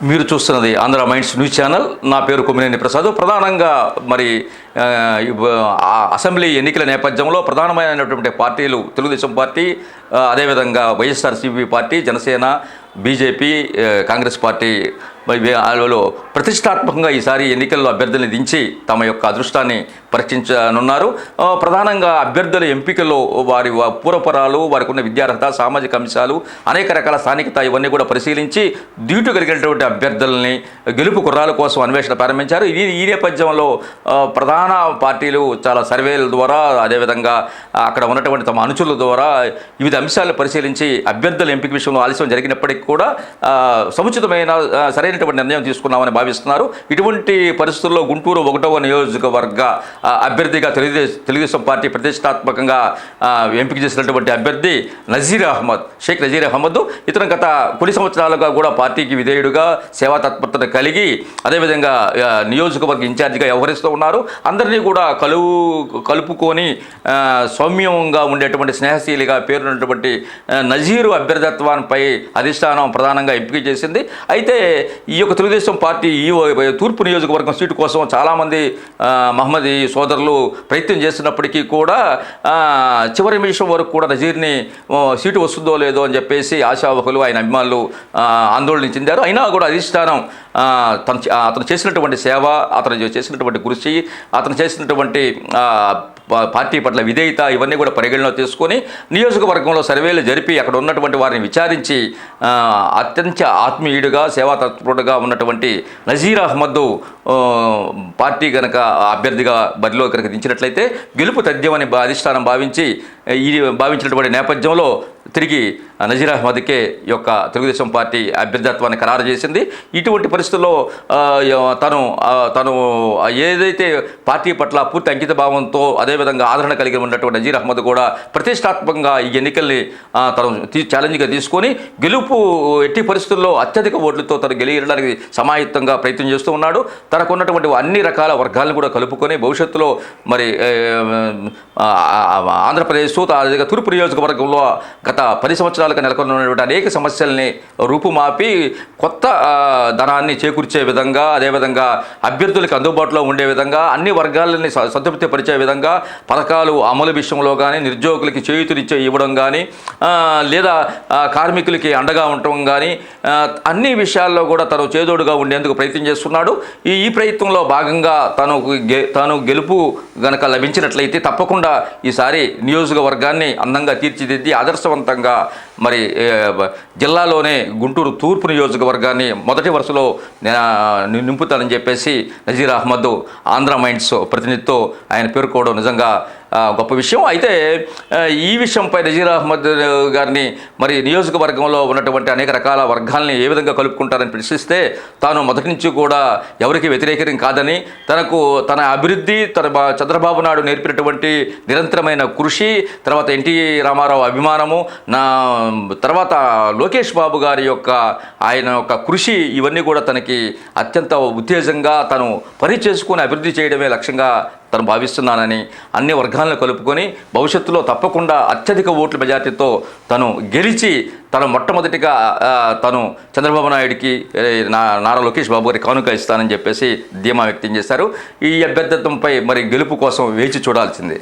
మీరు చూస్తున్నది Andhra minds news channel. నా పేరు కొమ్మినేని ప్రసాద్. ప్రధానంగా మరి అసెంబ్లీ ఎన్నికల నేపథ్యంలో ప్రధానమైనటువంటి పార్టీలు తెలుగుదేశం పార్టీ, అదేవిధంగా YSRCP party, Janasena, BJP, Congress party వాళ్ళలో ప్రతిష్టాత్మకంగా ఈసారి ఎన్నికల్లో అభ్యర్థులను దించి తమ యొక్క అదృష్టాన్ని పరీక్షించనున్నారు. ప్రధానంగా అభ్యర్థుల ఎంపికలో వారి పూర్వపరాలు, వారికి ఉన్న విద్యార్హత, సామాజిక అంశాలు, అనేక రకాల స్థానికత ఇవన్నీ కూడా పరిశీలించి డ్యూటీ కలిగినటువంటి అభ్యర్థులని గెలుపు కుర్రాల కోసం అన్వేషణ ప్రారంభించారు. ఈ నేపథ్యంలో ప్రధాన పార్టీలు చాలా సర్వేల ద్వారా, అదేవిధంగా అక్కడ ఉన్నటువంటి తమ అనుచరుల ద్వారా వివిధ అంశాలను పరిశీలించి అభ్యర్థుల ఎంపిక విషయంలో ఆలస్యం జరిగినప్పటికీ కూడా సముచితమైన సరైనటువంటి నిర్ణయం తీసుకున్నామని భావిస్తున్నారు. ఇటువంటి పరిస్థితుల్లో గుంటూరు 1వ నియోజకవర్గ అభ్యర్థిగా తెలుగుదేశం పార్టీ ప్రతిష్టాత్మకంగా ఎంపిక చేసినటువంటి అభ్యర్థి షేక్ నజీర్ అహ్మద్. ఇతను గత కొన్ని సంవత్సరాలుగా కూడా పార్టీకి విధేయుడుగా సేవా తత్పరతను కలిగి అదేవిధంగా నియోజకవర్గ ఇన్ఛార్జిగా వ్యవహరిస్తూ ఉన్నారు. అందరినీ కూడా కలుపుకొని సౌమ్యంగా ఉండేటువంటి స్నేహశీలిగా పేరున్నటువంటి నజీరు అభ్యర్థిత్వంపై అధిష్టానం ప్రధానంగా ఎంపిక చేసింది. అయితే ఈ యొక్క తెలుగుదేశం పార్టీ ఈ తూర్పు నియోజకవర్గం సీటు కోసం చాలామంది మహమ్మదీ సోదరులు ప్రయత్నం చేస్తున్నప్పటికీ కూడా చివరి నిమిషం వరకు కూడా నజీర్ని సీటు వస్తుందో లేదో అని చెప్పేసి ఆశావహులు, ఆయన అభిమానులు ఆందోళన చెందారు. అయినా కూడా అధిష్టానం అతను చేసినటువంటి సేవ, అతను చేసినటువంటి కృషి, అతను చేసినటువంటి పార్టీ పట్ల విధేయత ఇవన్నీ కూడా పరిగణలో తీసుకొని నియోజకవర్గంలో సర్వేలు జరిపి అక్కడ ఉన్నటువంటి వారిని విచారించి అత్యంత ఆత్మీయుడిగా, సేవా తత్పరుడుగా ఉన్నటువంటి నజీర్ అహ్మద్ పార్టీ కనుక అభ్యర్థిగా బరిలో కనుక దించినట్లయితే గెలుపు తథ్యమని అధిష్టానం భావించినటువంటి నేపథ్యంలో తిరిగి నజీర్ అహ్మద్కే యొక్క తెలుగుదేశం పార్టీ అభ్యర్థిత్వాన్ని ఖరారు చేసింది. ఇటువంటి పరిస్థితుల్లో తను ఏదైతే పార్టీ పట్ల పూర్తి అంకిత భావంతో అదేవిధంగా ఆదరణ కలిగి ఉన్నటువంటి నజీర్ అహ్మద్ కూడా ప్రతిష్టాత్మకంగా ఈ ఎన్నికల్ని తను ఛాలెంజ్గా తీసుకొని గెలుపు ఎట్టి పరిస్థితుల్లో అత్యధిక ఓట్లతో తను గెలియడానికి సమాయుక్తంగా ప్రయత్నం చేస్తూ ఉన్నాడు. తనకున్నటువంటి అన్ని రకాల వర్గాలను కూడా కలుపుకొని భవిష్యత్తులో మరి ఆంధ్రప్రదేశ్ తూర్పు నియోజకవర్గంలో గత 10 సంవత్సరాలుగా నెలకొన్నటువంటి అనేక సమస్యల్ని రూపుమాపి కొత్త ధనాన్ని చేకూర్చే విధంగా, అదేవిధంగా అభ్యర్థులకు అందుబాటులో ఉండే విధంగా, అన్ని వర్గాలని సంతృప్తి పరిచే విధంగా పథకాలు అమలు విషయంలో కానీ, నిరుద్యోగులకి చేయూతునిచ్చే ఇవ్వడం కానీ, లేదా కార్మికులకి అండగా ఉండటం కానీ, అన్ని విషయాల్లో కూడా తను చేదోడుగా ఉండేందుకు ప్రయత్నం చేస్తున్నాడు. ఈ ప్రయత్నంలో భాగంగా తను గెలుపు గనక లభించినట్లయితే తప్పకుండా ఈసారి నియోజకవర్గాన్ని అందంగా తీర్చిదిద్ది ఆదర్శవంతంగా మరి జిల్లాలోనే గుంటూరు తూర్పు నియోజకవర్గాన్ని మొదటి వరుసలో నింపుతానని చెప్పేసి నజీర్ అహ్మద్ ఆంధ్ర మైండ్స్ ప్రతినిధితో ఆయన పేర్కోవడం నిజంగా గొప్ప విషయం. అయితే ఈ విషయంపై నజీర్ అహ్మద్ గారిని మరి నియోజకవర్గంలో ఉన్నటువంటి అనేక రకాల వర్గాల్ని ఏ విధంగా కలుపుకుంటారని ప్రశ్నిస్తే తాను మొదటి నుంచి కూడా ఎవరికి వ్యతిరేకం కాదని, తన అభివృద్ధి, చంద్రబాబు నాయుడు నేర్పినటువంటి నిరంతరమైన కృషి, తర్వాత ఎన్టీ రామారావు అభిమానము, తర్వాత లోకేష్ బాబు గారి ఆయన యొక్క కృషి ఇవన్నీ కూడా తనకి అత్యంత ఉత్తేజంగా తను పని చేసుకుని అభివృద్ధి చేయడమే లక్ష్యంగా తను భావిస్తున్నానని, అన్ని వర్గాలను కలుపుకొని భవిష్యత్తులో తప్పకుండా అత్యధిక ఓట్ల మెజార్టీతో తను గెలిచి మొట్టమొదటిగా తను చంద్రబాబు నాయుడికి నారా లోకేష్ బాబు గారికి కానుక ఇస్తానని చెప్పేసి ధీమా వ్యక్తం చేశారు. ఈ అభ్యర్థిత్వంపై మరి గెలుపు కోసం వేచి చూడాల్సిందే.